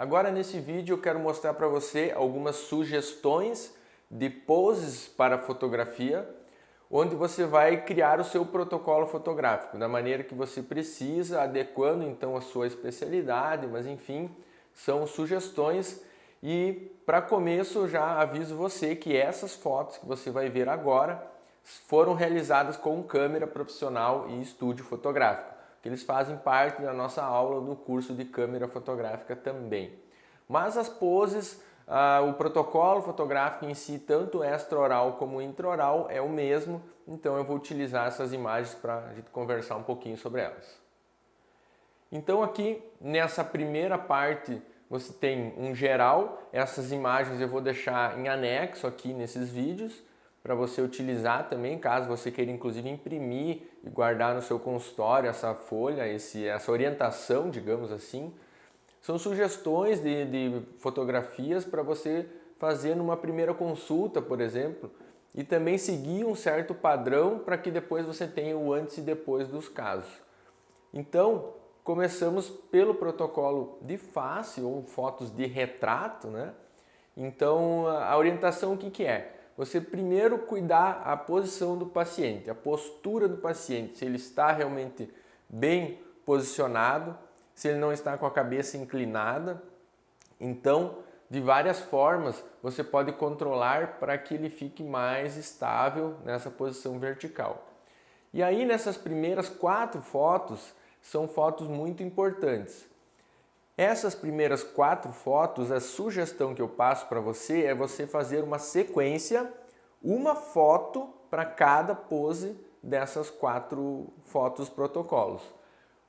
Agora nesse vídeo eu quero mostrar para você algumas sugestões de poses para fotografia, onde você vai criar o seu protocolo fotográfico, da maneira que você precisa, adequando então a sua especialidade, mas enfim, são sugestões. E para começo já aviso você que essas fotos que você vai ver agora foram realizadas com câmera profissional e estúdio fotográfico, que eles fazem parte da nossa aula do curso de câmera fotográfica também. Mas as poses, o protocolo fotográfico em si, tanto extraoral como intraoral, é o mesmo, então eu vou utilizar essas imagens para a gente conversar um pouquinho sobre elas. Então aqui nessa primeira parte você tem um geral, essas imagens eu vou deixar em anexo aqui nesses vídeos, para você utilizar também, caso você queira inclusive imprimir e guardar no seu consultório essa folha, essa orientação, digamos assim. São sugestões de fotografias para você fazer numa primeira consulta, por exemplo, e também seguir um certo padrão para que depois você tenha o antes e depois dos casos. Então, começamos pelo protocolo de face ou fotos de retrato, né? Então, a orientação o que é? Você primeiro cuidar a posição do paciente, a postura do paciente, se ele está realmente bem posicionado, se ele não está com a cabeça inclinada. Então, de várias formas, você pode controlar para que ele fique mais estável nessa posição vertical. E aí, nessas primeiras 4 fotos, são fotos muito importantes. Essas primeiras 4 fotos, a sugestão que eu passo para você é você fazer uma sequência, uma foto para cada pose dessas 4 fotos protocolos.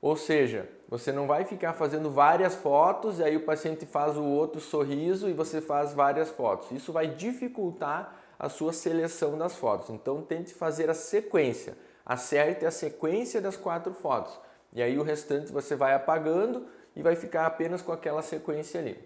Ou seja, você não vai ficar fazendo várias fotos e aí o paciente faz o outro sorriso e você faz várias fotos. Isso vai dificultar a sua seleção das fotos. Então tente fazer a sequência, acerte a sequência das 4 fotos. E aí o restante você vai apagando e vai ficar apenas com aquela sequência ali.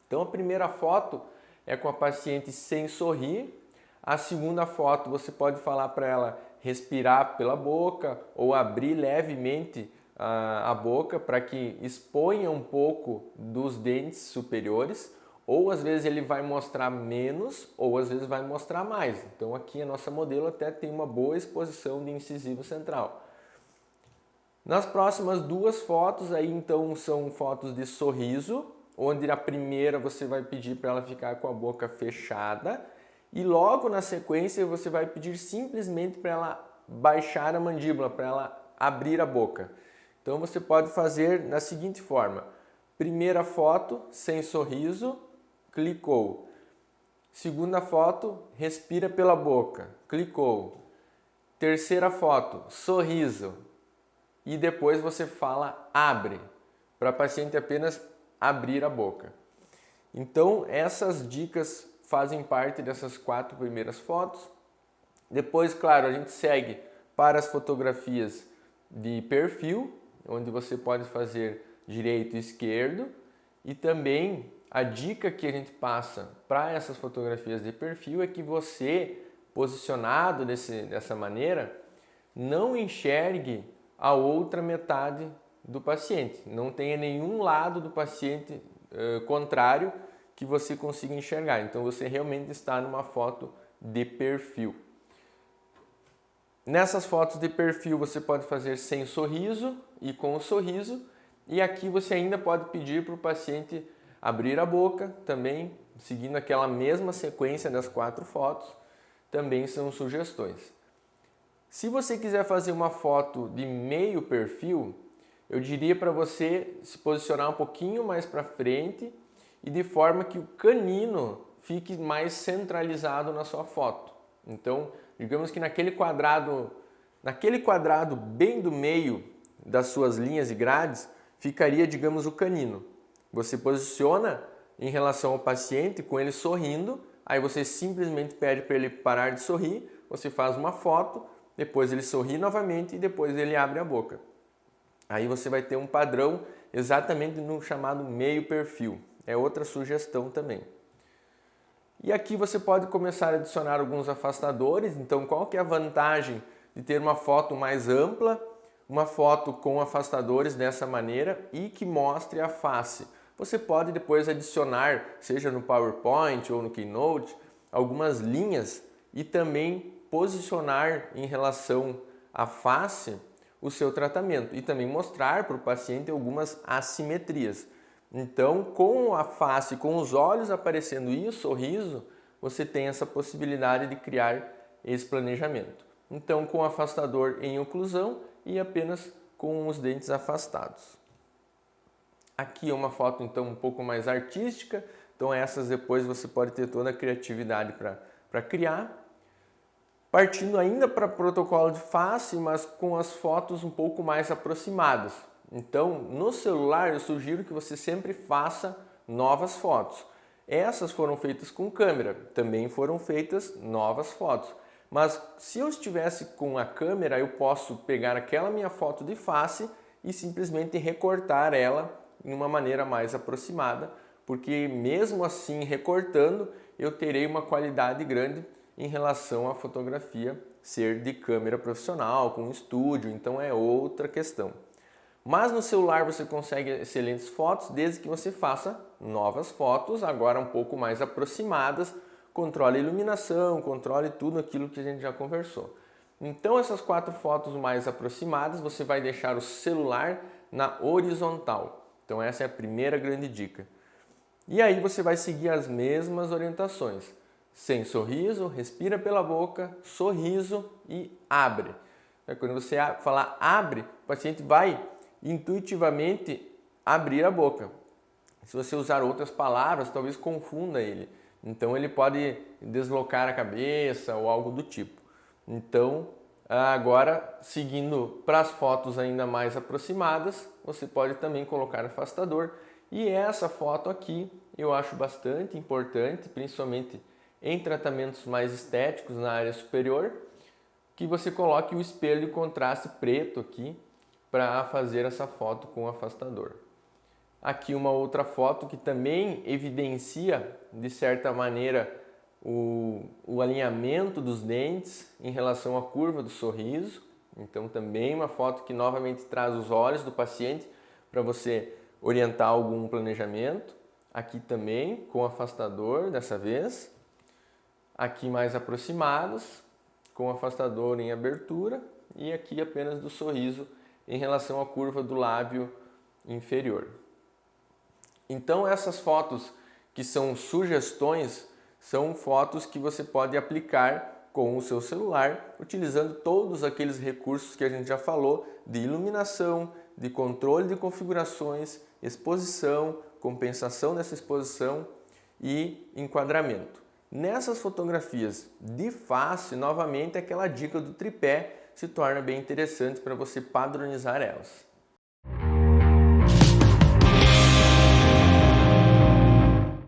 Então a primeira foto é com a paciente sem sorrir. A segunda foto você pode falar para ela respirar pela boca ou abrir levemente a boca para que exponha um pouco dos dentes superiores, ou às vezes ele vai mostrar menos ou às vezes vai mostrar mais. Então aqui a nossa modelo até tem uma boa exposição de incisivo central. Nas próximas 2 fotos aí então são fotos de sorriso, onde na primeira você vai pedir para ela ficar com a boca fechada e logo na sequência você vai pedir simplesmente para ela baixar a mandíbula, para ela abrir a boca. Então você pode fazer da seguinte forma: primeira foto sem sorriso, clicou. Segunda foto, respira pela boca, clicou. Terceira foto, sorriso. E depois você fala abre, para a paciente apenas abrir a boca. Então essas dicas fazem parte dessas 4 primeiras fotos. Depois, claro, a gente segue para as fotografias de perfil, onde você pode fazer direito e esquerdo. E também a dica que a gente passa para essas fotografias de perfil é que você, posicionado dessa maneira, não enxergue a outra metade do paciente. Não tenha nenhum lado do paciente contrário que você consiga enxergar. Então você realmente está numa foto de perfil. Nessas fotos de perfil você pode fazer sem sorriso e com o sorriso. E aqui você ainda pode pedir para o paciente abrir a boca, também seguindo aquela mesma sequência das 4 fotos. Também são sugestões. Se você quiser fazer uma foto de meio perfil, eu diria para você se posicionar um pouquinho mais para frente e de forma que o canino fique mais centralizado na sua foto. Então, digamos que naquele quadrado bem do meio das suas linhas e grades, ficaria, digamos, o canino. Você posiciona em relação ao paciente com ele sorrindo, aí você simplesmente pede para ele parar de sorrir, você faz uma foto, depois ele sorri novamente e depois ele abre a boca. Aí você vai ter um padrão exatamente no chamado meio perfil. É outra sugestão também. E aqui você pode começar a adicionar alguns afastadores. Então qual que é a vantagem de ter uma foto mais ampla, uma foto com afastadores dessa maneira e que mostre a face? Você pode depois adicionar, seja no PowerPoint ou no Keynote, algumas linhas e também posicionar em relação à face o seu tratamento e também mostrar para o paciente algumas assimetrias. Então, com a face, com os olhos aparecendo e o sorriso, você tem essa possibilidade de criar esse planejamento. Então, com o afastador em oclusão e apenas com os dentes afastados. Aqui é uma foto então um pouco mais artística, então essas depois você pode ter toda a criatividade para criar. Partindo ainda para protocolo de face, mas com as fotos um pouco mais aproximadas. Então, no celular eu sugiro que você sempre faça novas fotos. Essas foram feitas com câmera, também foram feitas novas fotos. Mas se eu estivesse com a câmera, eu posso pegar aquela minha foto de face e simplesmente recortar ela de uma maneira mais aproximada, porque mesmo assim recortando, eu terei uma qualidade grande em relação à fotografia ser de câmera profissional, com estúdio, então é outra questão. Mas no celular você consegue excelentes fotos desde que você faça novas fotos, agora um pouco mais aproximadas, controle a iluminação, controle tudo aquilo que a gente já conversou. Então essas 4 fotos mais aproximadas você vai deixar o celular na horizontal. Então essa é a primeira grande dica. E aí você vai seguir as mesmas orientações. Sem sorriso, respira pela boca, sorriso e abre. Quando você falar abre, o paciente vai intuitivamente abrir a boca. Se você usar outras palavras, talvez confunda ele. Então ele pode deslocar a cabeça ou algo do tipo. Então, agora, seguindo para as fotos ainda mais aproximadas, você pode também colocar afastador. E essa foto aqui eu acho bastante importante, principalmente em tratamentos mais estéticos na área superior, que você coloque o espelho de contraste preto aqui para fazer essa foto com afastador. Aqui uma outra foto que também evidencia, de certa maneira, o alinhamento dos dentes em relação à curva do sorriso. Então também uma foto que novamente traz os olhos do paciente para você orientar algum planejamento. Aqui também com afastador dessa vez. Aqui mais aproximados, com afastador em abertura e aqui apenas do sorriso em relação à curva do lábio inferior. Então essas fotos que são sugestões são fotos que você pode aplicar com o seu celular, utilizando todos aqueles recursos que a gente já falou de iluminação, de controle de configurações, exposição, compensação dessa exposição e enquadramento. Nessas fotografias de face, novamente aquela dica do tripé se torna bem interessante para você padronizar elas.